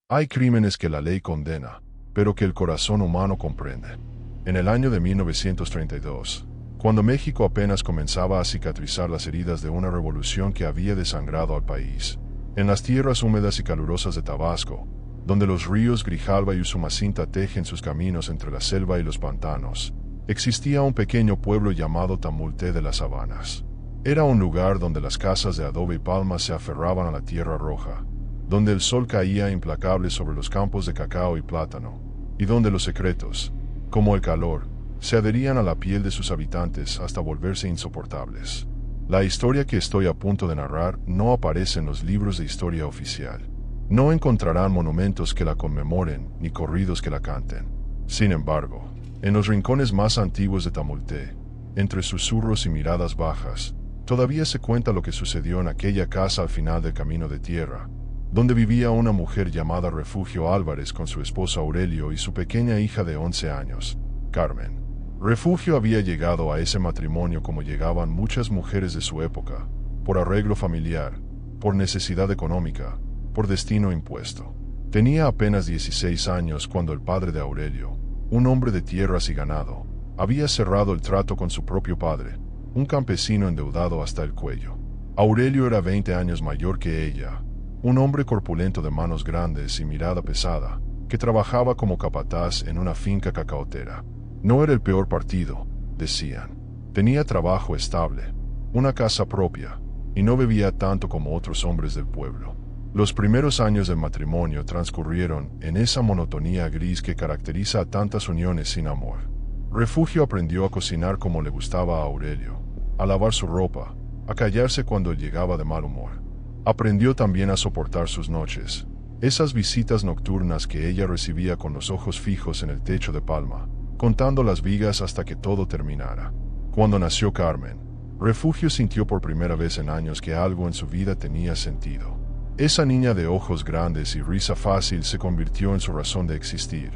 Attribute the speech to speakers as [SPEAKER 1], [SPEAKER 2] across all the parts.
[SPEAKER 1] Hay crímenes que la ley condena, pero que el corazón humano comprende. En el año de 1932, cuando México apenas comenzaba a cicatrizar las heridas de una revolución que había desangrado al país, en las tierras húmedas y calurosas de Tabasco, donde los ríos Grijalva y Usumacinta tejen sus caminos entre la selva y los pantanos, existía un pequeño pueblo llamado Tamulté de las Sabanas. Era un lugar donde las casas de adobe y palmas se aferraban a la tierra roja, donde el sol caía implacable sobre los campos de cacao y plátano, y donde los secretos, como el calor, se adherían a la piel de sus habitantes hasta volverse insoportables. La historia que estoy a punto de narrar no aparece en los libros de historia oficial. No encontrarán monumentos que la conmemoren ni corridos que la canten. Sin embargo, en los rincones más antiguos de Tamulté, entre susurros y miradas bajas, todavía se cuenta lo que sucedió en aquella casa al final del camino de tierra, donde vivía una mujer llamada Refugio Álvarez con su esposo Aurelio y su pequeña hija de 11 años, Carmen. Refugio había llegado a ese matrimonio como llegaban muchas mujeres de su época, por arreglo familiar, por necesidad económica, por destino impuesto. Tenía apenas 16 años cuando el padre de Aurelio, un hombre de tierras y ganado, había cerrado el trato con su propio padre, un campesino endeudado hasta el cuello. Aurelio era 20 años mayor que ella, un hombre corpulento de manos grandes y mirada pesada, que trabajaba como capataz en una finca cacaotera. No era el peor partido, decían. Tenía trabajo estable, una casa propia, y no bebía tanto como otros hombres del pueblo. Los primeros años del matrimonio transcurrieron en esa monotonía gris que caracteriza a tantas uniones sin amor. Refugio aprendió a cocinar como le gustaba a Aurelio, a lavar su ropa, a callarse cuando él llegaba de mal humor. Aprendió también a soportar sus noches, esas visitas nocturnas que ella recibía con los ojos fijos en el techo de palma, contando las vigas hasta que todo terminara. Cuando nació Carmen, Refugio sintió por primera vez en años que algo en su vida tenía sentido. Esa niña de ojos grandes y risa fácil se convirtió en su razón de existir,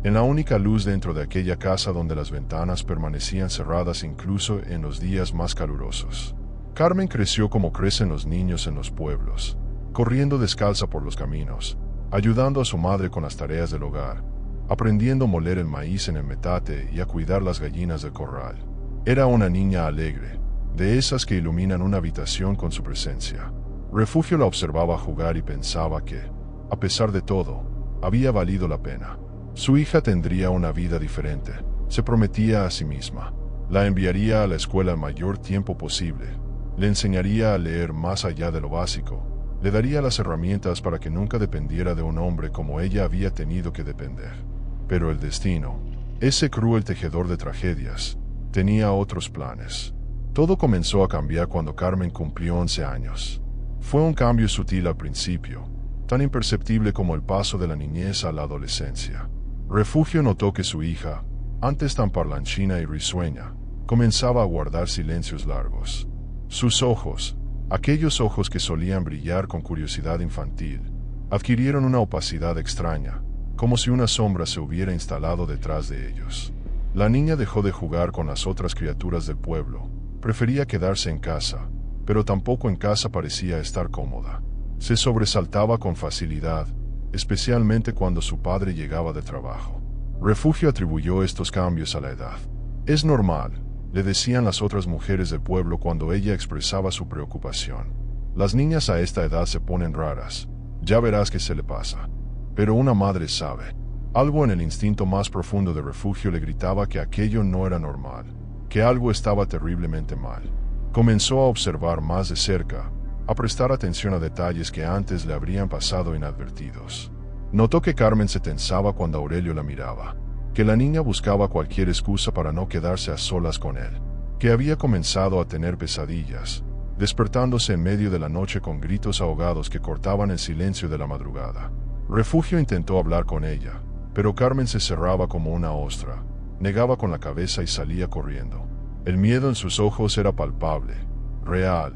[SPEAKER 1] en la única luz dentro de aquella casa donde las ventanas permanecían cerradas incluso en los días más calurosos. Carmen creció como crecen los niños en los pueblos, corriendo descalza por los caminos, ayudando a su madre con las tareas del hogar, aprendiendo a moler el maíz en el metate y a cuidar las gallinas del corral. Era una niña alegre, de esas que iluminan una habitación con su presencia. Refugio la observaba jugar y pensaba que, a pesar de todo, había valido la pena. Su hija tendría una vida diferente, se prometía a sí misma. La enviaría a la escuela el mayor tiempo posible, le enseñaría a leer más allá de lo básico, le daría las herramientas para que nunca dependiera de un hombre como ella había tenido que depender. Pero el destino, ese cruel tejedor de tragedias, tenía otros planes. Todo comenzó a cambiar cuando Carmen cumplió 11 años. Fue un cambio sutil al principio, tan imperceptible como el paso de la niñez a la adolescencia. Refugio notó que su hija, antes tan parlanchina y risueña, comenzaba a guardar silencios largos. Sus ojos, aquellos ojos que solían brillar con curiosidad infantil, adquirieron una opacidad extraña, como si una sombra se hubiera instalado detrás de ellos. La niña dejó de jugar con las otras criaturas del pueblo, prefería quedarse en casa, pero tampoco en casa parecía estar cómoda. Se sobresaltaba con facilidad, especialmente cuando su padre llegaba de trabajo. Refugio atribuyó estos cambios a la edad. Es normal, le decían las otras mujeres del pueblo cuando ella expresaba su preocupación. Las niñas a esta edad se ponen raras, ya verás qué se le pasa. Pero una madre sabe. Algo en el instinto más profundo de Refugio le gritaba que aquello no era normal, que algo estaba terriblemente mal. Comenzó a observar más de cerca, a prestar atención a detalles que antes le habrían pasado inadvertidos. Notó que Carmen se tensaba cuando Aurelio la miraba, que la niña buscaba cualquier excusa para no quedarse a solas con él, que había comenzado a tener pesadillas, despertándose en medio de la noche con gritos ahogados que cortaban el silencio de la madrugada. Refugio intentó hablar con ella, pero Carmen se cerraba como una ostra, negaba con la cabeza y salía corriendo. El miedo en sus ojos era palpable, real,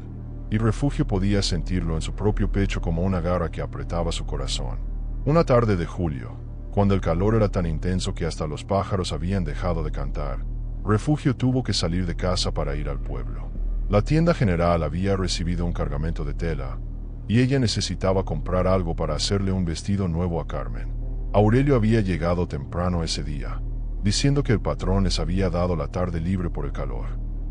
[SPEAKER 1] y Refugio podía sentirlo en su propio pecho como una garra que apretaba su corazón. Una tarde de julio, cuando el calor era tan intenso que hasta los pájaros habían dejado de cantar, Refugio tuvo que salir de casa para ir al pueblo. La tienda general había recibido un cargamento de tela, y ella necesitaba comprar algo para hacerle un vestido nuevo a Carmen. Aurelio había llegado temprano ese día, diciendo que el patrón les había dado la tarde libre por el calor.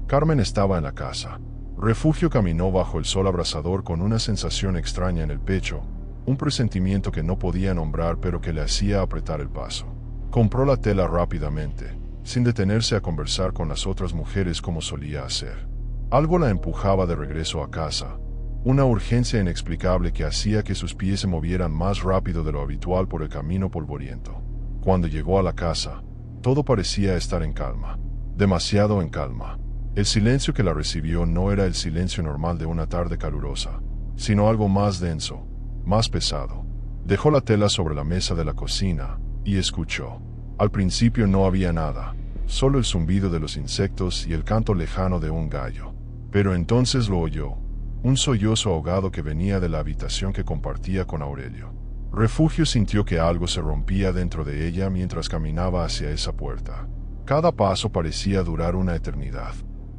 [SPEAKER 1] Carmen estaba en la casa. Refugio caminó bajo el sol abrasador con una sensación extraña en el pecho, un presentimiento que no podía nombrar pero que le hacía apretar el paso. Compró la tela rápidamente, sin detenerse a conversar con las otras mujeres como solía hacer. Algo la empujaba de regreso a casa, una urgencia inexplicable que hacía que sus pies se movieran más rápido de lo habitual por el camino polvoriento. Cuando llegó a la casa, todo parecía estar en calma, demasiado en calma. El silencio que la recibió no era el silencio normal de una tarde calurosa, sino algo más denso, más pesado. Dejó la tela sobre la mesa de la cocina y escuchó. Al principio no había nada, solo el zumbido de los insectos y el canto lejano de un gallo. Pero entonces lo oyó, un sollozo ahogado que venía de la habitación que compartía con Aurelio. Refugio sintió que algo se rompía dentro de ella mientras caminaba hacia esa puerta. Cada paso parecía durar una eternidad.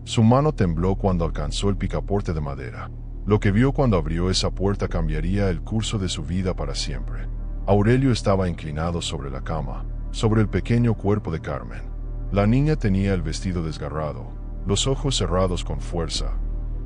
[SPEAKER 1] Su mano tembló cuando alcanzó el picaporte de madera. Lo que vio cuando abrió esa puerta cambiaría el curso de su vida para siempre. Aurelio estaba inclinado sobre la cama, sobre el pequeño cuerpo de Carmen. La niña tenía el vestido desgarrado, los ojos cerrados con fuerza,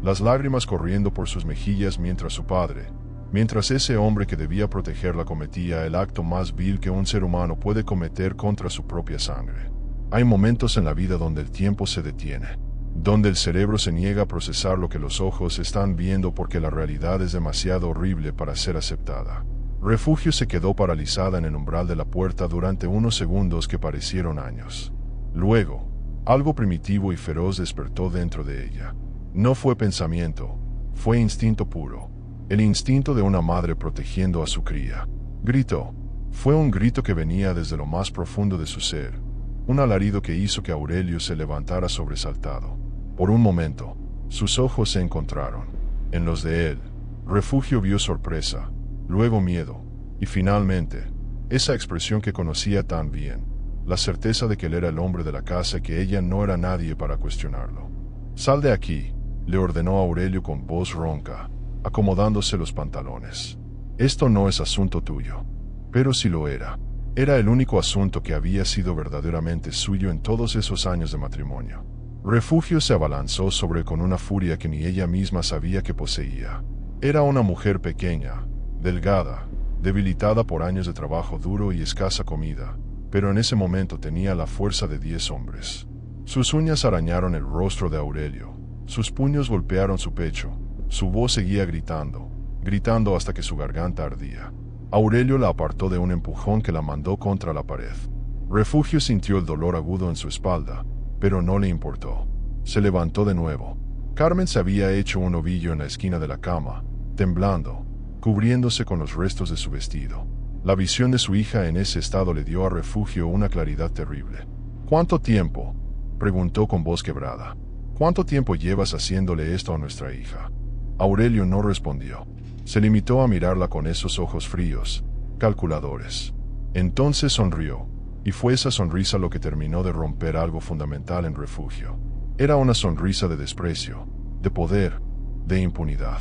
[SPEAKER 1] las lágrimas corriendo por sus mejillas mientras ese hombre que debía protegerla cometía el acto más vil que un ser humano puede cometer contra su propia sangre. Hay momentos en la vida donde el tiempo se detiene, donde el cerebro se niega a procesar lo que los ojos están viendo porque la realidad es demasiado horrible para ser aceptada. Refugio se quedó paralizada en el umbral de la puerta durante unos segundos que parecieron años. Luego, algo primitivo y feroz despertó dentro de ella. No fue pensamiento, fue instinto puro, el instinto de una madre protegiendo a su cría. Gritó. Fue un grito que venía desde lo más profundo de su ser, un alarido que hizo que Aurelio se levantara sobresaltado. Por un momento, sus ojos se encontraron. En los de él, Refugio vio sorpresa, luego miedo, y finalmente, esa expresión que conocía tan bien, la certeza de que él era el hombre de la casa y que ella no era nadie para cuestionarlo. «Sal de aquí», le ordenó Aurelio con voz ronca, acomodándose los pantalones. «Esto no es asunto tuyo». Pero si lo era. Era el único asunto que había sido verdaderamente suyo en todos esos años de matrimonio. Refugio se abalanzó sobre él con una furia que ni ella misma sabía que poseía. Era una mujer pequeña, delgada, debilitada por años de trabajo duro y escasa comida, pero en ese momento tenía la fuerza de 10 hombres. Sus uñas arañaron el rostro de Aurelio, sus puños golpearon su pecho, su voz seguía gritando hasta que su garganta ardía. Aurelio la apartó de un empujón que la mandó contra la pared. Refugio sintió el dolor agudo en su espalda, pero no le importó. Se levantó de nuevo. Carmen se había hecho un ovillo en la esquina de la cama, temblando, cubriéndose con los restos de su vestido. La visión de su hija en ese estado le dio a Refugio una claridad terrible. «¿Cuánto tiempo?», preguntó con voz quebrada. «¿Cuánto tiempo llevas haciéndole esto a nuestra hija?». Aurelio no respondió. Se limitó a mirarla con esos ojos fríos, calculadores. Entonces sonrió, y fue esa sonrisa lo que terminó de romper algo fundamental en Refugio. Era una sonrisa de desprecio, de poder, de impunidad.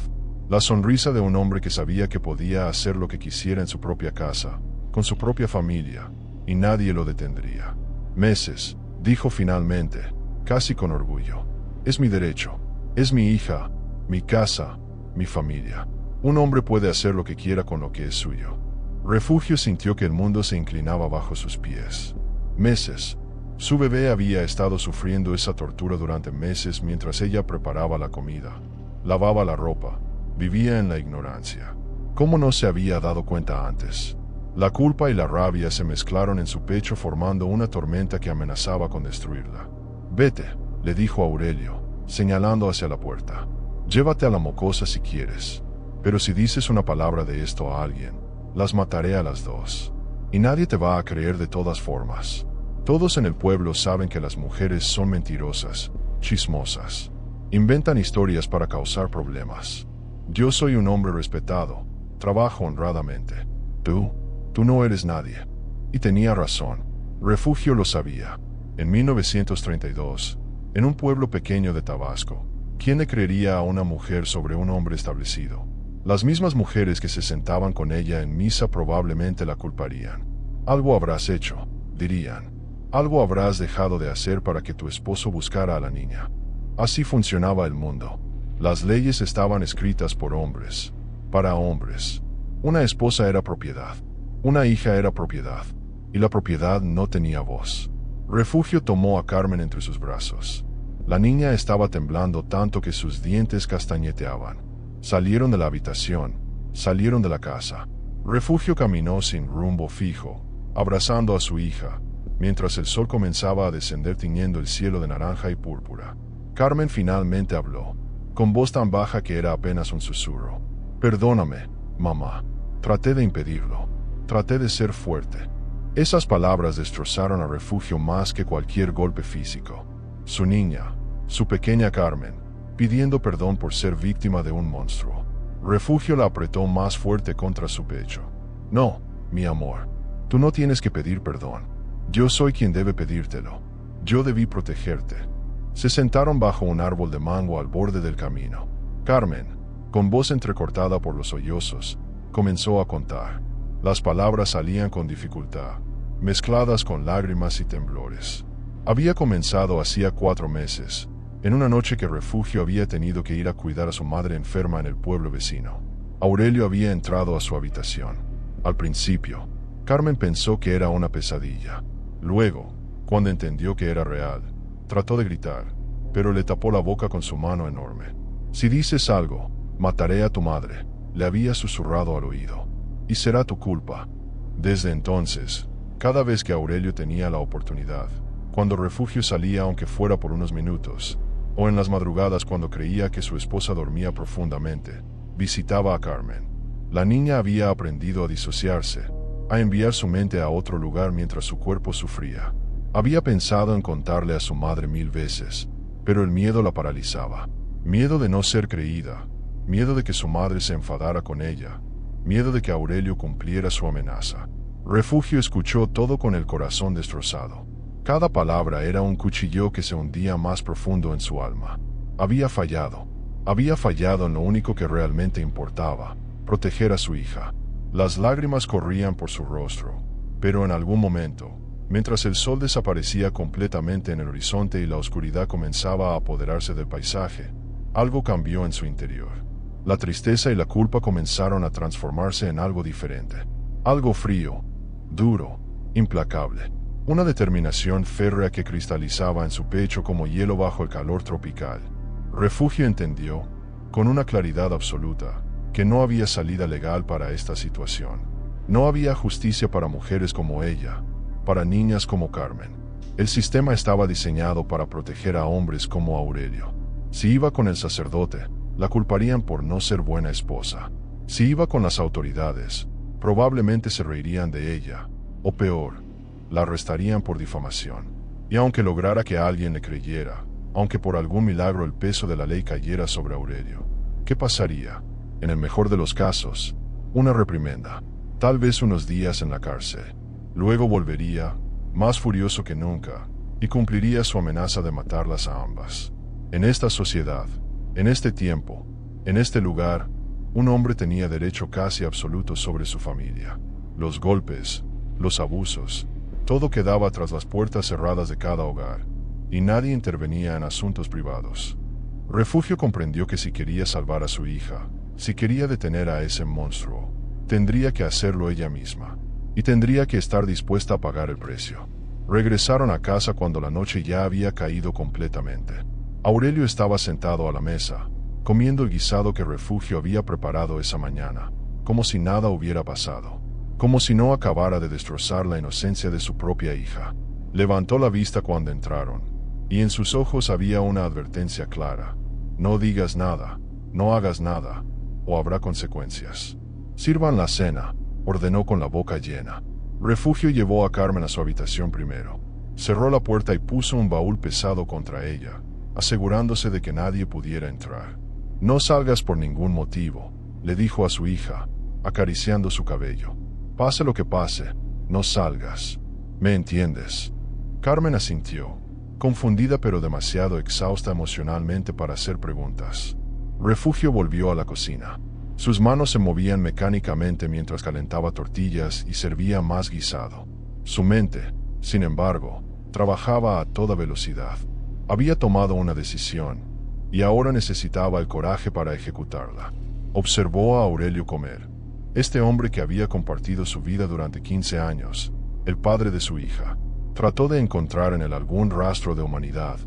[SPEAKER 1] La sonrisa de un hombre que sabía que podía hacer lo que quisiera en su propia casa, con su propia familia, y nadie lo detendría. «Meses», dijo finalmente, casi con orgullo. «Es mi derecho. Es mi hija, mi casa, mi familia. Un hombre puede hacer lo que quiera con lo que es suyo». Refugio sintió que el mundo se inclinaba bajo sus pies. Meses. Su bebé había estado sufriendo esa tortura durante meses mientras ella preparaba la comida, lavaba la ropa, vivía en la ignorancia. ¿Cómo no se había dado cuenta antes? La culpa y la rabia se mezclaron en su pecho formando una tormenta que amenazaba con destruirla. «Vete», le dijo Aurelio, señalando hacia la puerta. «Llévate a la mocosa si quieres. Pero si dices una palabra de esto a alguien, las mataré a las dos. Y nadie te va a creer de todas formas. Todos en el pueblo saben que las mujeres son mentirosas, chismosas. Inventan historias para causar problemas. Yo soy un hombre respetado, trabajo honradamente. Tú no eres nadie». Y tenía razón. Refugio lo sabía. En 1932, en un pueblo pequeño de Tabasco, ¿quién le creería a una mujer sobre un hombre establecido? Las mismas mujeres que se sentaban con ella en misa probablemente la culparían. Algo habrás hecho, dirían. Algo habrás dejado de hacer para que tu esposo buscara a la niña. Así funcionaba el mundo. Las leyes estaban escritas por hombres, para hombres. Una esposa era propiedad, una hija era propiedad, y la propiedad no tenía voz. Refugio tomó a Carmen entre sus brazos. La niña estaba temblando tanto que sus dientes castañeteaban. Salieron de la habitación, salieron de la casa. Refugio caminó sin rumbo fijo, abrazando a su hija, mientras el sol comenzaba a descender tiñendo el cielo de naranja y púrpura. Carmen finalmente habló, con voz tan baja que era apenas un susurro. Perdóname, mamá. Traté de impedirlo. Traté de ser fuerte. Esas palabras destrozaron a Refugio más que cualquier golpe físico. Su niña, su pequeña Carmen, pidiendo perdón por ser víctima de un monstruo. Refugio la apretó más fuerte contra su pecho. No, mi amor. Tú no tienes que pedir perdón. Yo soy quien debe pedírtelo. Yo debí protegerte. Se sentaron bajo un árbol de mango al borde del camino. Carmen, con voz entrecortada por los sollozos, comenzó a contar. Las palabras salían con dificultad, mezcladas con lágrimas y temblores. Había comenzado hacía 4 meses, en una noche que Refugio había tenido que ir a cuidar a su madre enferma en el pueblo vecino. Aurelio había entrado a su habitación. Al principio, Carmen pensó que era una pesadilla. Luego, cuando entendió que era real, trató de gritar, pero le tapó la boca con su mano enorme. Si dices algo, mataré a tu madre, le había susurrado al oído. Y será tu culpa. Desde entonces, cada vez que Aurelio tenía la oportunidad, cuando Refugio salía aunque fuera por unos minutos, o en las madrugadas cuando creía que su esposa dormía profundamente, visitaba a Carmen. La niña había aprendido a disociarse, a enviar su mente a otro lugar mientras su cuerpo sufría. Había pensado en contarle a su madre 1000 veces, pero el miedo la paralizaba. Miedo de no ser creída, miedo de que su madre se enfadara con ella, miedo de que Aurelio cumpliera su amenaza. Refugio escuchó todo con el corazón destrozado. Cada palabra era un cuchillo que se hundía más profundo en su alma. Había fallado en lo único que realmente importaba, proteger a su hija. Las lágrimas corrían por su rostro, pero en algún momento, mientras el sol desaparecía completamente en el horizonte y la oscuridad comenzaba a apoderarse del paisaje, algo cambió en su interior. La tristeza y la culpa comenzaron a transformarse en algo diferente. Algo frío, duro, implacable. Una determinación férrea que cristalizaba en su pecho como hielo bajo el calor tropical. Refugio entendió, con una claridad absoluta, que no había salida legal para esta situación. No había justicia para mujeres como ella, para niñas como Carmen. El sistema estaba diseñado para proteger a hombres como Aurelio. Si iba con el sacerdote, la culparían por no ser buena esposa. Si iba con las autoridades, probablemente se reirían de ella, o peor, la arrestarían por difamación. Y aunque lograra que alguien le creyera, aunque por algún milagro el peso de la ley cayera sobre Aurelio, ¿qué pasaría? En el mejor de los casos, una reprimenda, tal vez unos días en la cárcel. Luego volvería, más furioso que nunca, y cumpliría su amenaza de matarlas a ambas. En esta sociedad, en este tiempo, en este lugar, un hombre tenía derecho casi absoluto sobre su familia. Los golpes, los abusos, todo quedaba tras las puertas cerradas de cada hogar, y nadie intervenía en asuntos privados. Refugio comprendió que si quería salvar a su hija, si quería detener a ese monstruo, tendría que hacerlo ella misma, y tendría que estar dispuesta a pagar el precio. Regresaron a casa cuando la noche ya había caído completamente. Aurelio estaba sentado a la mesa, comiendo el guisado que Refugio había preparado esa mañana, como si nada hubiera pasado, como si no acabara de destrozar la inocencia de su propia hija. Levantó la vista cuando entraron, y en sus ojos había una advertencia clara. No digas nada, no hagas nada, o habrá consecuencias. Sirvan la cena, ordenó con la boca llena. Refugio llevó a Carmen a su habitación primero. Cerró la puerta y puso un baúl pesado contra ella, asegurándose de que nadie pudiera entrar. No salgas por ningún motivo, le dijo a su hija, acariciando su cabello. Pase lo que pase, no salgas. ¿Me entiendes? Carmen asintió, confundida pero demasiado exhausta emocionalmente para hacer preguntas. Refugio volvió a la cocina. Sus manos se movían mecánicamente mientras calentaba tortillas y servía más guisado. Su mente, sin embargo, trabajaba a toda velocidad. Había tomado una decisión, y ahora necesitaba el coraje para ejecutarla. Observó a Aurelio comer. Este hombre que había compartido su vida durante 15 años, el padre de su hija. Trató de encontrar en él algún rastro de humanidad,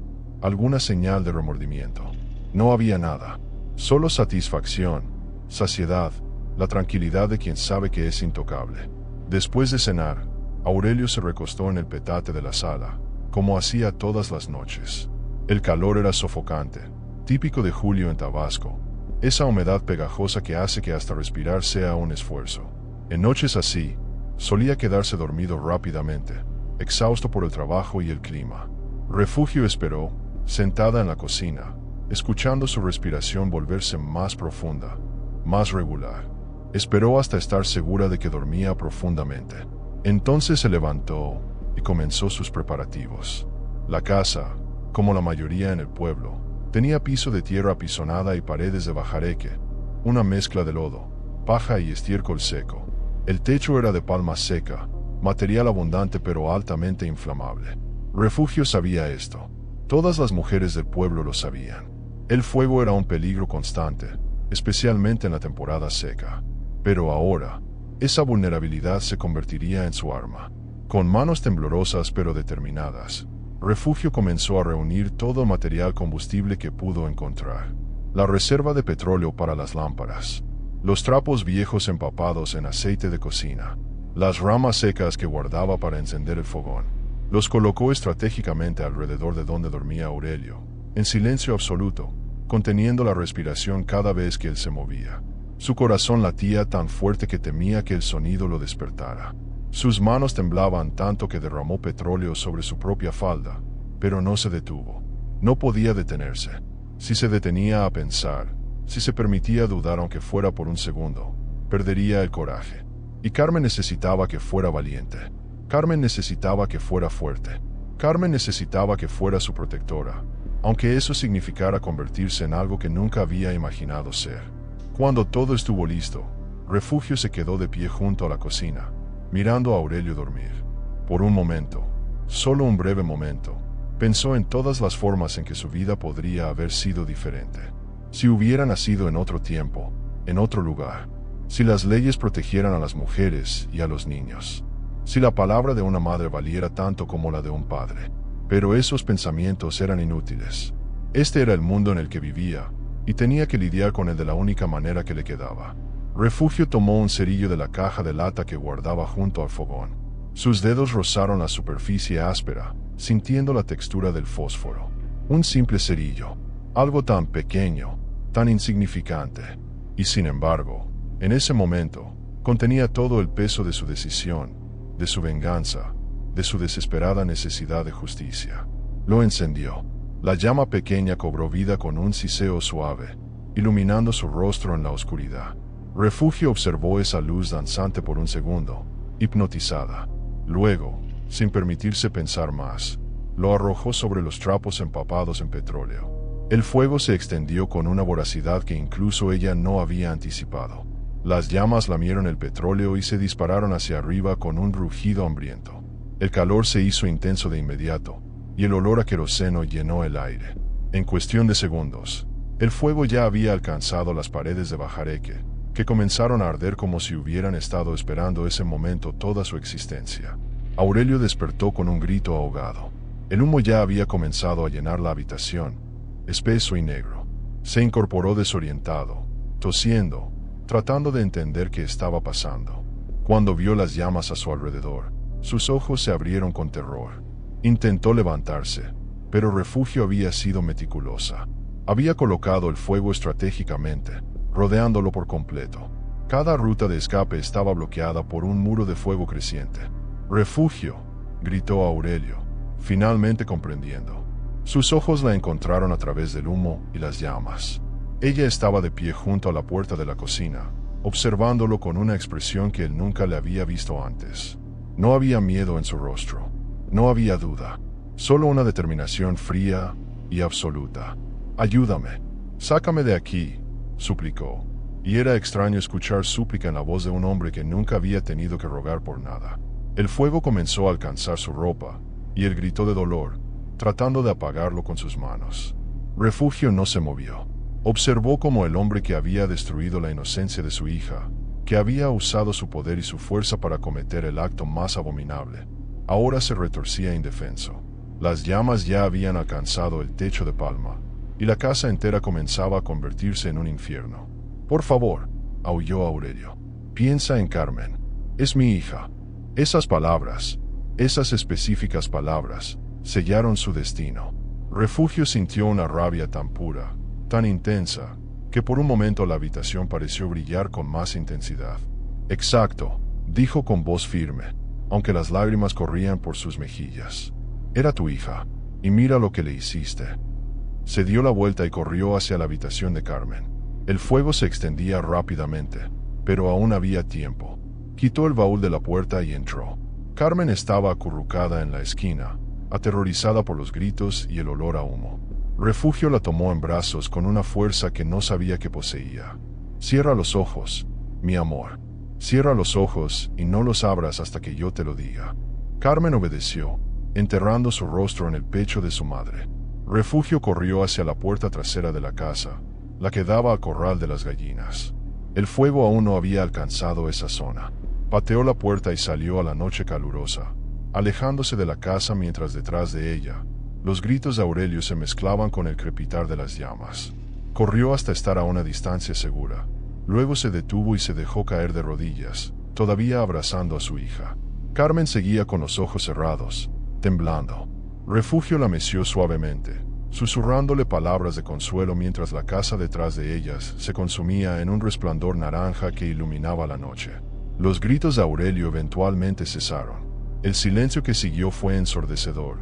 [SPEAKER 1] alguna señal de remordimiento. No había nada, solo satisfacción, saciedad, la tranquilidad de quien sabe que es intocable. Después de cenar, Aurelio se recostó en el petate de la sala, como hacía todas las noches. El calor era sofocante, típico de julio en Tabasco, esa humedad pegajosa que hace que hasta respirar sea un esfuerzo. En noches así, solía quedarse dormido rápidamente, exhausto por el trabajo y el clima. Refugio esperó, sentada en la cocina, escuchando su respiración volverse más profunda, más regular. Esperó hasta estar segura de que dormía profundamente. Entonces se levantó y comenzó sus preparativos. La casa, como la mayoría en el pueblo, tenía piso de tierra apisonada y paredes de bajareque, una mezcla de lodo, paja y estiércol seco. El techo era de palma seca, material abundante pero altamente inflamable. Refugio sabía esto. Todas las mujeres del pueblo lo sabían. El fuego era un peligro constante, especialmente en la temporada seca. Pero ahora, esa vulnerabilidad se convertiría en su arma. Con manos temblorosas pero determinadas, Refugio comenzó a reunir todo el material combustible que pudo encontrar. La reserva de petróleo para las lámparas, los trapos viejos empapados en aceite de cocina, las ramas secas que guardaba para encender el fogón. Los colocó estratégicamente alrededor de donde dormía Aurelio, en silencio absoluto, conteniendo la respiración cada vez que él se movía. Su corazón latía tan fuerte que temía que el sonido lo despertara. Sus manos temblaban tanto que derramó petróleo sobre su propia falda, pero no se detuvo. No podía detenerse. Si se detenía a pensar, si se permitía dudar aunque fuera por un segundo, perdería el coraje. Y Carmen necesitaba que fuera valiente. Carmen necesitaba que fuera fuerte. Carmen necesitaba que fuera su protectora, aunque eso significara convertirse en algo que nunca había imaginado ser. Cuando todo estuvo listo, Refugio se quedó de pie junto a la cocina, mirando a Aurelio dormir. Por un momento, solo un breve momento, pensó en todas las formas en que su vida podría haber sido diferente. Si hubiera nacido en otro tiempo, en otro lugar, si las leyes protegieran a las mujeres y a los niños, si la palabra de una madre valiera tanto como la de un padre. Pero esos pensamientos eran inútiles. Este era el mundo en el que vivía, y tenía que lidiar con él de la única manera que le quedaba. Refugio tomó un cerillo de la caja de lata que guardaba junto al fogón. Sus dedos rozaron la superficie áspera, sintiendo la textura del fósforo. Un simple cerillo, algo tan pequeño, tan insignificante. Y sin embargo, en ese momento, contenía todo el peso de su decisión, de su venganza, de su desesperada necesidad de justicia. Lo encendió. La llama pequeña cobró vida con un siseo suave, iluminando su rostro en la oscuridad. Refugio observó esa luz danzante por un segundo, hipnotizada. Luego, sin permitirse pensar más, lo arrojó sobre los trapos empapados en petróleo. El fuego se extendió con una voracidad que incluso ella no había anticipado. Las llamas lamieron el petróleo y se dispararon hacia arriba con un rugido hambriento. El calor se hizo intenso de inmediato, y el olor a queroseno llenó el aire. En cuestión de segundos, el fuego ya había alcanzado las paredes de bajareque, que comenzaron a arder como si hubieran estado esperando ese momento toda su existencia. Aurelio despertó con un grito ahogado. El humo ya había comenzado a llenar la habitación, espeso y negro. Se incorporó desorientado, tosiendo, tratando de entender qué estaba pasando. Cuando vio las llamas a su alrededor, sus ojos se abrieron con terror. Intentó levantarse, pero Refugio había sido meticulosa. Había colocado el fuego estratégicamente, rodeándolo por completo. Cada ruta de escape estaba bloqueada por un muro de fuego creciente. «¡Refugio!», gritó Aurelio, finalmente comprendiendo. Sus ojos la encontraron a través del humo y las llamas. Ella estaba de pie junto a la puerta de la cocina, observándolo con una expresión que él nunca le había visto antes. No había miedo en su rostro, no había duda, solo una determinación fría y absoluta. «Ayúdame, sácame de aquí», suplicó. y era extraño escuchar súplica en la voz de un hombre que nunca había tenido que rogar por nada. El fuego comenzó a alcanzar su ropa, y él gritó de dolor, tratando de apagarlo con sus manos. Refugio no se movió. Observó cómo el hombre que había destruido la inocencia de su hija, que había usado su poder y su fuerza para cometer el acto más abominable, ahora se retorcía indefenso. Las llamas ya habían alcanzado el techo de Palma, y la casa entera comenzaba a convertirse en un infierno. «Por favor», aulló Aurelio. «Piensa en Carmen. Es mi hija». Esas palabras, esas específicas palabras, sellaron su destino. Refugio sintió una rabia tan pura, tan intensa, que por un momento la habitación pareció brillar con más intensidad. «Exacto», dijo con voz firme, aunque las lágrimas corrían por sus mejillas. «Era tu hija, y mira lo que le hiciste». Se dio la vuelta y corrió hacia la habitación de Carmen. El fuego se extendía rápidamente, pero aún había tiempo. Quitó el baúl de la puerta y entró. Carmen estaba acurrucada en la esquina, aterrorizada por los gritos y el olor a humo. Refugio la tomó en brazos con una fuerza que no sabía que poseía. «Cierra los ojos, mi amor. Cierra los ojos y no los abras hasta que yo te lo diga». Carmen obedeció, enterrando su rostro en el pecho de su madre. Refugio corrió hacia la puerta trasera de la casa, la que daba al corral de las gallinas. El fuego aún no había alcanzado esa zona. Pateó la puerta y salió a la noche calurosa, alejándose de la casa mientras detrás de ella, los gritos de Aurelio se mezclaban con el crepitar de las llamas. Corrió hasta estar a una distancia segura. Luego se detuvo y se dejó caer de rodillas, todavía abrazando a su hija. Carmen seguía con los ojos cerrados, temblando. Refugio la meció suavemente, susurrándole palabras de consuelo mientras la casa detrás de ellas se consumía en un resplandor naranja que iluminaba la noche. Los gritos de Aurelio eventualmente cesaron. El silencio que siguió fue ensordecedor,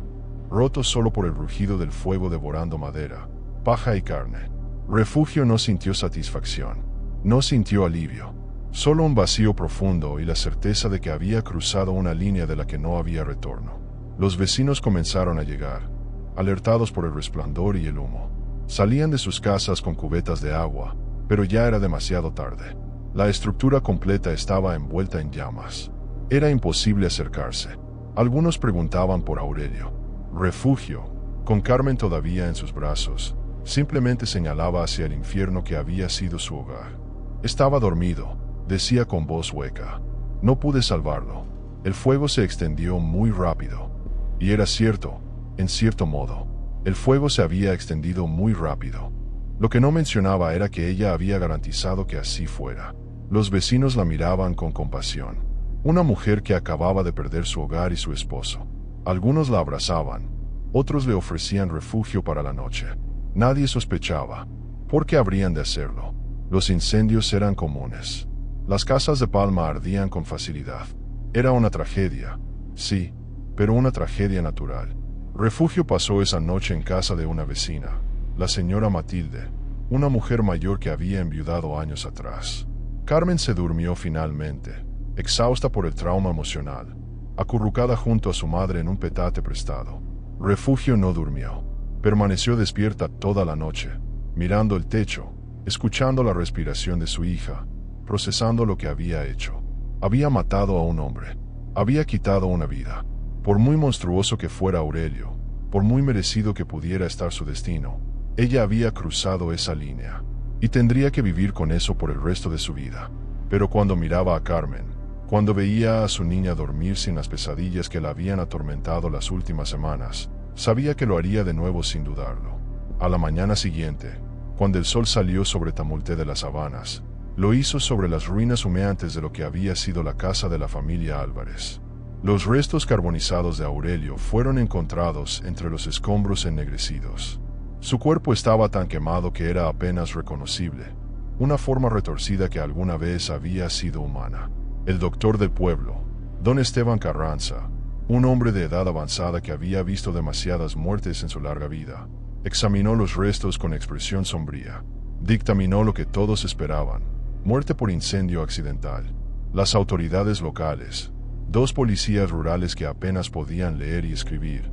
[SPEAKER 1] roto solo por el rugido del fuego devorando madera, paja y carne. Refugio no sintió satisfacción, no sintió alivio, solo un vacío profundo y la certeza de que había cruzado una línea de la que no había retorno. Los vecinos comenzaron a llegar, alertados por el resplandor y el humo. Salían de sus casas con cubetas de agua, pero ya era demasiado tarde. La estructura completa estaba envuelta en llamas. Era imposible acercarse. Algunos preguntaban por Aurelio. Refugio, con Carmen todavía en sus brazos, simplemente señalaba hacia el infierno que había sido su hogar. «Estaba dormido», decía con voz hueca. «No pude salvarlo. El fuego se extendió muy rápido». Y era cierto, en cierto modo. El fuego se había extendido muy rápido. Lo que no mencionaba era que ella había garantizado que así fuera. Los vecinos la miraban con compasión. Una mujer que acababa de perder su hogar y su esposo. Algunos la abrazaban, otros le ofrecían refugio para la noche. Nadie sospechaba. ¿Por qué habrían de hacerlo? Los incendios eran comunes. Las casas de Palma ardían con facilidad. Era una tragedia, sí, pero una tragedia natural. Refugio pasó esa noche en casa de una vecina, la señora Matilde, una mujer mayor que había enviudado años atrás. Carmen se durmió finalmente, exhausta por el trauma emocional, acurrucada junto a su madre en un petate prestado. Refugio no durmió. Permaneció despierta toda la noche, mirando el techo, escuchando la respiración de su hija, procesando lo que había hecho. Había matado a un hombre, había quitado una vida. Por muy monstruoso que fuera Aurelio, por muy merecido que pudiera estar su destino, ella había cruzado esa línea, y tendría que vivir con eso por el resto de su vida. Pero cuando miraba a Carmen, cuando veía a su niña dormir sin las pesadillas que la habían atormentado las últimas semanas, sabía que lo haría de nuevo sin dudarlo. A la mañana siguiente, cuando el sol salió sobre Tamulte de las Sabanas, lo hizo sobre las ruinas humeantes de lo que había sido la casa de la familia Álvarez. Los restos carbonizados de Aurelio fueron encontrados entre los escombros ennegrecidos. Su cuerpo estaba tan quemado que era apenas reconocible, una forma retorcida que alguna vez había sido humana. El doctor del pueblo, don Esteban Carranza, un hombre de edad avanzada que había visto demasiadas muertes en su larga vida, examinó los restos con expresión sombría. Dictaminó lo que todos esperaban: muerte por incendio accidental. Las autoridades locales, 2 policías rurales que apenas podían leer y escribir,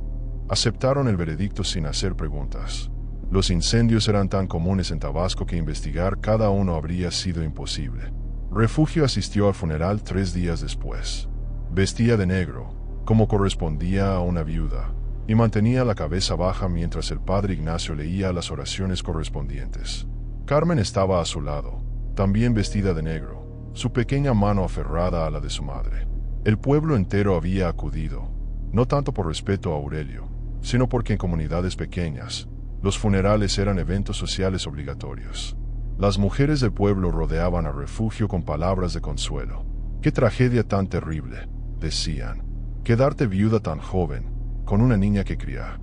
[SPEAKER 1] aceptaron el veredicto sin hacer preguntas. Los incendios eran tan comunes en Tabasco que investigar cada uno habría sido imposible. Refugio asistió al funeral 3 días después. Vestía de negro, como correspondía a una viuda, y mantenía la cabeza baja mientras el padre Ignacio leía las oraciones correspondientes. Carmen estaba a su lado, también vestida de negro, su pequeña mano aferrada a la de su madre. El pueblo entero había acudido, no tanto por respeto a Aurelio, sino porque en comunidades pequeñas, los funerales eran eventos sociales obligatorios. Las mujeres del pueblo rodeaban a Refugio con palabras de consuelo. «¡Qué tragedia tan terrible!», decían. «Quedarte viuda tan joven, con una niña que criar.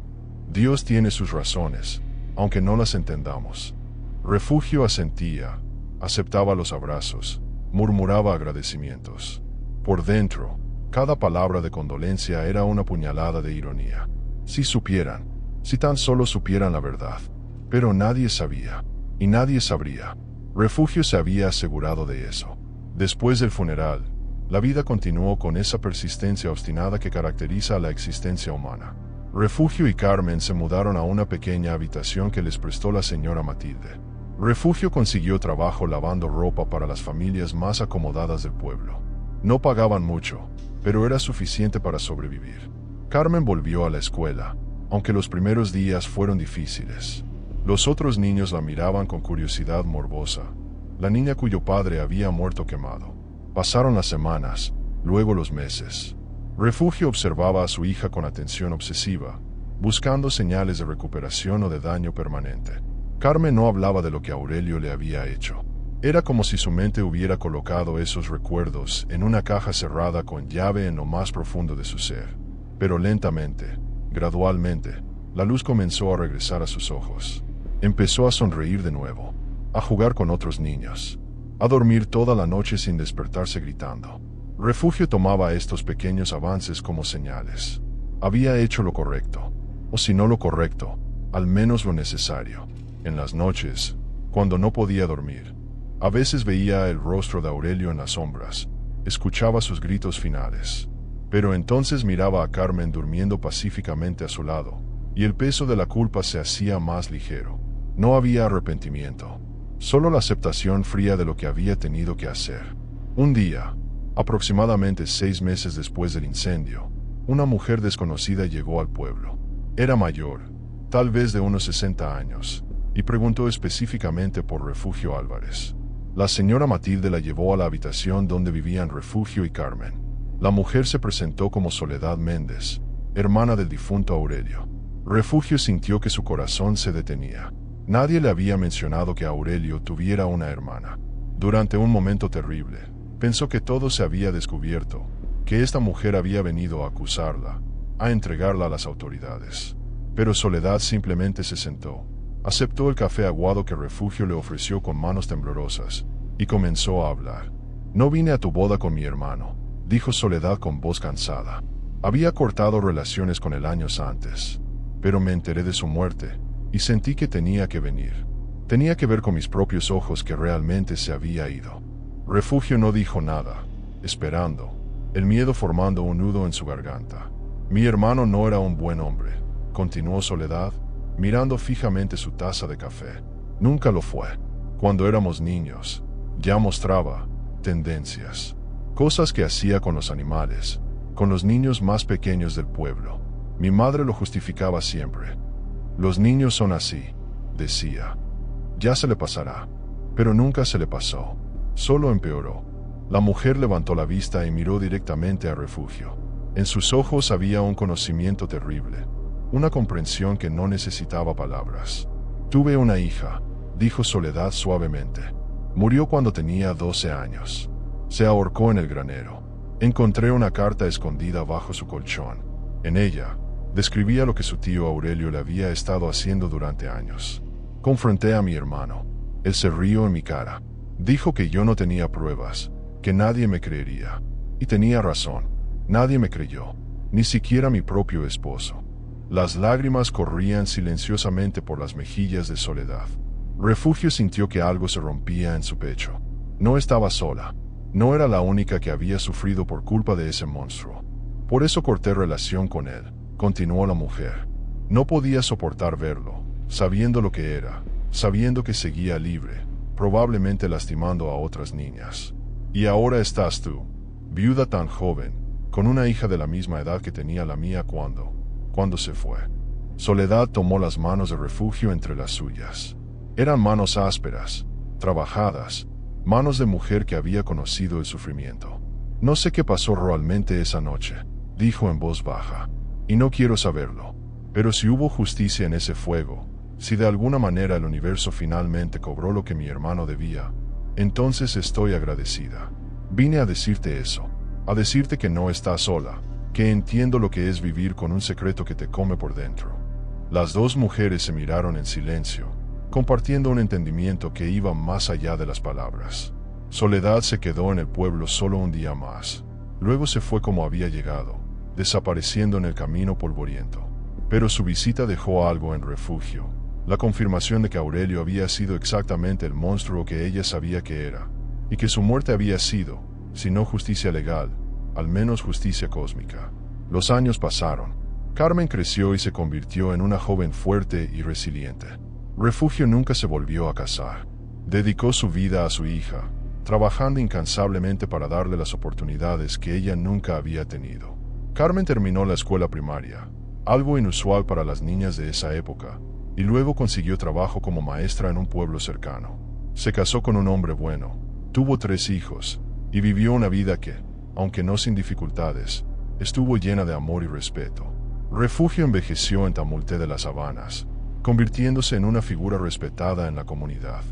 [SPEAKER 1] Dios tiene sus razones, aunque no las entendamos». Refugio asentía, aceptaba los abrazos, murmuraba agradecimientos. Por dentro, cada palabra de condolencia era una puñalada de ironía. Si supieran, si tan solo supieran la verdad. Pero nadie sabía, y nadie sabría. Refugio se había asegurado de eso. Después del funeral, la vida continuó con esa persistencia obstinada que caracteriza a la existencia humana. Refugio y Carmen se mudaron a una pequeña habitación que les prestó la señora Matilde. Refugio consiguió trabajo lavando ropa para las familias más acomodadas del pueblo. No pagaban mucho, pero era suficiente para sobrevivir. Carmen volvió a la escuela, aunque los primeros días fueron difíciles. Los otros niños la miraban con curiosidad morbosa. La niña cuyo padre había muerto quemado. Pasaron las semanas, luego los meses. Refugio observaba a su hija con atención obsesiva, buscando señales de recuperación o de daño permanente. Carmen no hablaba de lo que Aurelio le había hecho. Era como si su mente hubiera colocado esos recuerdos en una caja cerrada con llave en lo más profundo de su ser. Pero lentamente, gradualmente, la luz comenzó a regresar a sus ojos. Empezó a sonreír de nuevo, a jugar con otros niños, a dormir toda la noche sin despertarse gritando. Refugio tomaba estos pequeños avances como señales. Había hecho lo correcto, o si no lo correcto, al menos lo necesario. En las noches, cuando no podía dormir, a veces veía el rostro de Aurelio en las sombras, escuchaba sus gritos finales. Pero entonces miraba a Carmen durmiendo pacíficamente a su lado, y el peso de la culpa se hacía más ligero. No había arrepentimiento, solo la aceptación fría de lo que había tenido que hacer. Un día, aproximadamente 6 meses después del incendio, una mujer desconocida llegó al pueblo. Era mayor, tal vez de unos 60 años, y preguntó específicamente por Refugio Álvarez. La señora Matilde la llevó a la habitación donde vivían Refugio y Carmen. La mujer se presentó como Soledad Méndez, hermana del difunto Aurelio. Refugio sintió que su corazón se detenía. Nadie le había mencionado que Aurelio tuviera una hermana. Durante un momento terrible, pensó que todo se había descubierto, que esta mujer había venido a acusarla, a entregarla a las autoridades. Pero Soledad simplemente se sentó, aceptó el café aguado que Refugio le ofreció con manos temblorosas, y comenzó a hablar. «No vine a tu boda con mi hermano», dijo Soledad con voz cansada. «Había cortado relaciones con él años antes, pero me enteré de su muerte, y sentí que tenía que venir. Tenía que ver con mis propios ojos que realmente se había ido». Refugio no dijo nada, esperando, el miedo formando un nudo en su garganta. «Mi hermano no era un buen hombre», continuó Soledad, mirando fijamente su taza de café. «Nunca lo fue. Cuando éramos niños, ya mostraba tendencias. Cosas que hacía con los animales, con los niños más pequeños del pueblo. Mi madre lo justificaba siempre. Los niños son así», decía. «Ya se le pasará». Pero nunca se le pasó. Solo empeoró. La mujer levantó la vista y miró directamente a Refugio. En sus ojos había un conocimiento terrible, una comprensión que no necesitaba palabras. «Tuve una hija», dijo Soledad suavemente. «Murió cuando tenía 12 años. Se ahorcó en el granero. Encontré una carta escondida bajo su colchón. En ella, describía lo que su tío Aurelio le había estado haciendo durante años. Confronté a mi hermano. Él se rió en mi cara. Dijo que yo no tenía pruebas, que nadie me creería. Y tenía razón. Nadie me creyó, ni siquiera mi propio esposo». Las lágrimas corrían silenciosamente por las mejillas de Soledad. Refugio sintió que algo se rompía en su pecho. No estaba sola. No era la única que había sufrido por culpa de ese monstruo. «Por eso corté relación con él», continuó la mujer. «No podía soportar verlo, sabiendo lo que era, sabiendo que seguía libre, probablemente lastimando a otras niñas. Y ahora estás tú, viuda tan joven, con una hija de la misma edad que tenía la mía cuando se fue. Soledad tomó las manos de Refugio entre las suyas. Eran manos ásperas, trabajadas, manos de mujer que había conocido el sufrimiento. No sé qué pasó realmente esa noche, dijo en voz baja, y no quiero saberlo. Pero si hubo justicia en ese fuego, si de alguna manera el universo finalmente cobró lo que mi hermano debía, entonces estoy agradecida. Vine a decirte eso, a decirte que no estás sola, que entiendo lo que es vivir con un secreto que te come por dentro. Las dos mujeres se miraron en silencio, compartiendo un entendimiento que iba más allá de las palabras. Soledad se quedó en el pueblo solo un día más. Luego se fue como había llegado, desapareciendo en el camino polvoriento. Pero su visita dejó algo en Refugio, la confirmación de que Aurelio había sido exactamente el monstruo que ella sabía que era, y que su muerte había sido, si no justicia legal, al menos justicia cósmica. Los años pasaron. Carmen creció y se convirtió en una joven fuerte y resiliente. Refugio nunca se volvió a casar. Dedicó su vida a su hija, trabajando incansablemente para darle las oportunidades que ella nunca había tenido. Carmen terminó la escuela primaria, algo inusual para las niñas de esa época, y luego consiguió trabajo como maestra en un pueblo cercano. Se casó con un hombre bueno, tuvo 3 hijos, y vivió una vida que, aunque no sin dificultades, estuvo llena de amor y respeto. Refugio envejeció en Tamulte de las Sabanas, convirtiéndose en una figura respetada en la comunidad.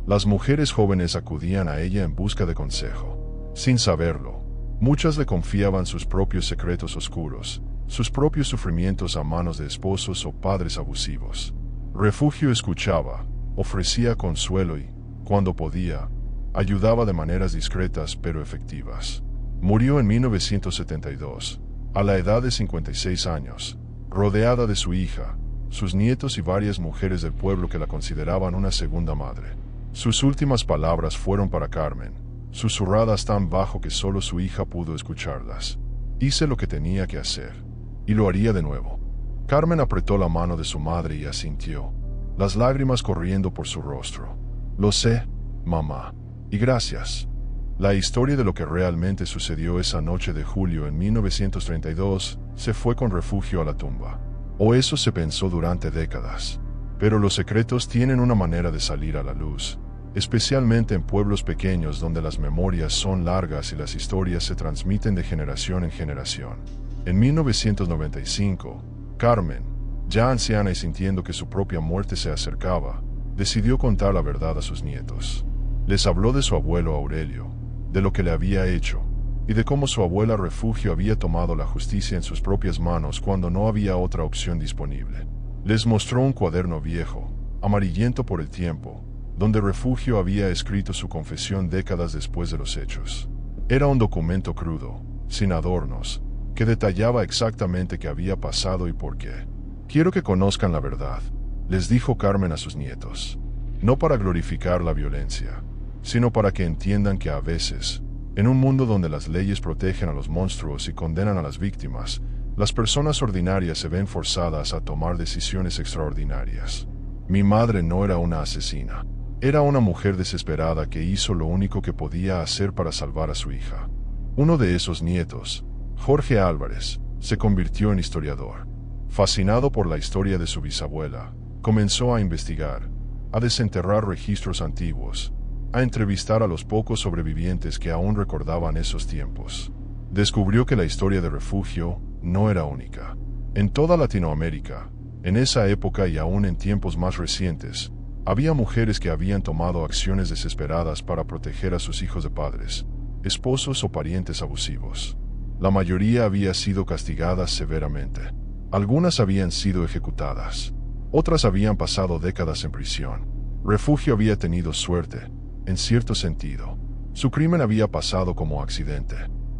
[SPEAKER 1] Las mujeres jóvenes acudían a ella en busca de consejo. Sin saberlo, muchas le confiaban sus propios secretos oscuros, sus propios sufrimientos a manos de esposos o padres abusivos. Refugio escuchaba, ofrecía consuelo y, cuando podía, ayudaba de maneras discretas pero efectivas. Murió en 1972, a la edad de 56 años, rodeada de su hija, sus nietos y varias mujeres del pueblo que la consideraban una segunda madre. Sus últimas palabras fueron para Carmen, susurradas tan bajo que solo su hija pudo escucharlas. Hice lo que tenía que hacer, y lo haría de nuevo. Carmen apretó la mano de su madre y asintió, las lágrimas corriendo por su rostro. Lo sé, mamá, y gracias. La historia de lo que realmente sucedió esa noche de julio en 1932 se fue con Refugio a la tumba. O eso se pensó durante décadas. Pero los secretos tienen una manera de salir a la luz, especialmente en pueblos pequeños donde las memorias son largas y las historias se transmiten de generación en generación. En 1995, Carmen, ya anciana y sintiendo que su propia muerte se acercaba, decidió contar la verdad a sus nietos. Les habló de su abuelo Aurelio, de lo que le había hecho, y de cómo su abuela Refugio había tomado la justicia en sus propias manos cuando no había otra opción disponible. Les mostró un cuaderno viejo, amarillento por el tiempo, donde Refugio había escrito su confesión décadas después de los hechos. Era un documento crudo, sin adornos, que detallaba exactamente qué había pasado y por qué. Quiero que conozcan la verdad, les dijo Carmen a sus nietos, no para glorificar la violencia, sino para que entiendan que a veces, en un mundo donde las leyes protegen a los monstruos y condenan a las víctimas, las personas ordinarias se ven forzadas a tomar decisiones extraordinarias. Mi madre no era una asesina. Era una mujer desesperada que hizo lo único que podía hacer para salvar a su hija. Uno de esos nietos, Jorge Álvarez, se convirtió en historiador. Fascinado por la historia de su bisabuela, comenzó a investigar, a desenterrar registros antiguos, a entrevistar a los pocos sobrevivientes que aún recordaban esos tiempos. Descubrió que la historia de Refugio no era única. En toda Latinoamérica, en esa época y aún en tiempos más recientes, había mujeres que habían tomado acciones desesperadas para proteger a sus hijos de padres, esposos o parientes abusivos. La mayoría había sido castigadas severamente. Algunas habían sido ejecutadas. Otras habían pasado décadas en prisión. Refugio había tenido suerte, en cierto sentido. Su crimen había pasado como accidente.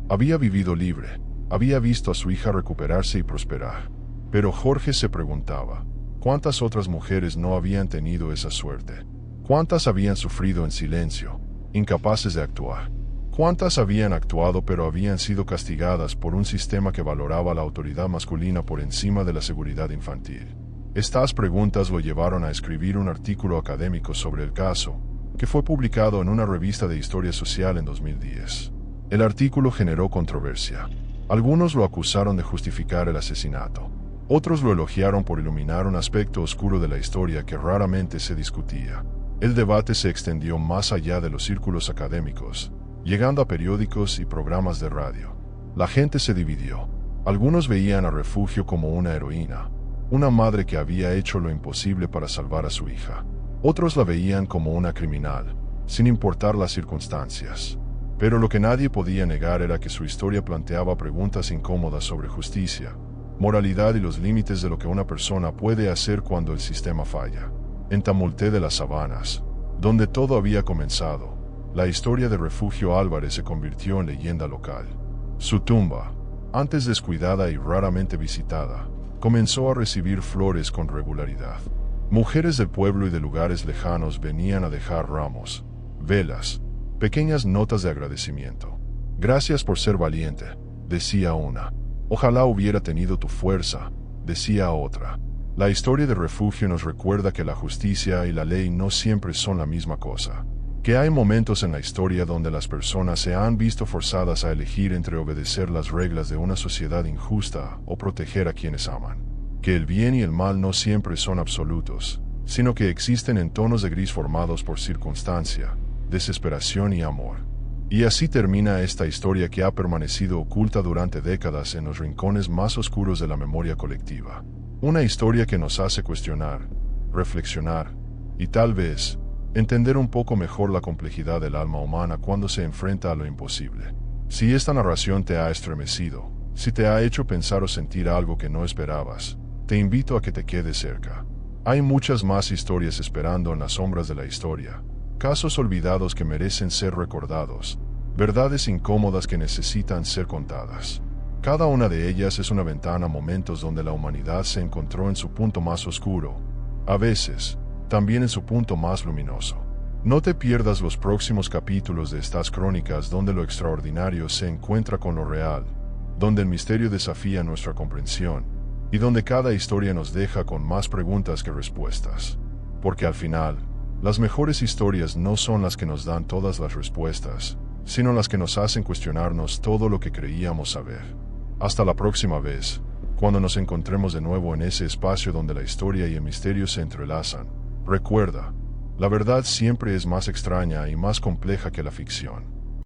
[SPEAKER 1] Había vivido libre, había visto a su hija recuperarse y prosperar. Pero Jorge se preguntaba, ¿cuántas otras mujeres no habían tenido esa suerte? ¿Cuántas habían sufrido en silencio, incapaces de actuar? ¿Cuántas habían actuado pero habían sido castigadas por un sistema que valoraba la autoridad masculina por encima de la seguridad infantil? Estas preguntas lo llevaron a escribir un artículo académico sobre el caso, que fue publicado en una revista de historia social en 2010. El artículo generó controversia. Algunos lo acusaron de justificar el asesinato. Otros lo elogiaron por iluminar un aspecto oscuro de la historia que raramente se discutía. El debate se extendió más allá de los círculos académicos, llegando a periódicos y programas de radio. La gente se dividió. Algunos veían a Refugio como una heroína, una madre que había hecho lo imposible para salvar a su hija. Otros la veían como una criminal, sin importar las circunstancias. Pero lo que nadie podía negar era que su historia planteaba preguntas incómodas sobre justicia, moralidad y los límites de lo que una persona puede hacer cuando el sistema falla. En Tamulté de las Sabanas, donde todo había comenzado, la historia de Refugio Álvarez se convirtió en leyenda local. Su tumba, antes descuidada y raramente visitada, comenzó a recibir flores con regularidad. Mujeres del pueblo y de lugares lejanos venían a dejar ramos, velas, pequeñas notas de agradecimiento. «Gracias por ser valiente», decía una. «Ojalá hubiera tenido tu fuerza», decía otra. La historia de Refugio nos recuerda que la justicia y la ley no siempre son la misma cosa. Que hay momentos en la historia donde las personas se han visto forzadas a elegir entre obedecer las reglas de una sociedad injusta o proteger a quienes aman. Que el bien y el mal no siempre son absolutos, sino que existen en tonos de gris formados por circunstancia, desesperación y amor. Y así termina esta historia que ha permanecido oculta durante décadas en los rincones más oscuros de la memoria colectiva. Una historia que nos hace cuestionar, reflexionar y tal vez entender un poco mejor la complejidad del alma humana cuando se enfrenta a lo imposible. Si esta narración te ha estremecido, si te ha hecho pensar o sentir algo que no esperabas, te invito a que te quedes cerca. Hay muchas más historias esperando en las sombras de la historia, casos olvidados que merecen ser recordados, verdades incómodas que necesitan ser contadas. Cada una de ellas es una ventana a momentos donde la humanidad se encontró en su punto más oscuro, a veces, también en su punto más luminoso. No te pierdas los próximos capítulos de estas crónicas donde lo extraordinario se encuentra con lo real, donde el misterio desafía nuestra comprensión, y donde cada historia nos deja con más preguntas que respuestas. Porque al final, las mejores historias no son las que nos dan todas las respuestas, sino las que nos hacen cuestionarnos todo lo que creíamos saber. Hasta la próxima vez, cuando nos encontremos de nuevo en ese espacio donde la historia y el misterio se entrelazan. Recuerda, la verdad siempre es más extraña y más compleja que la ficción.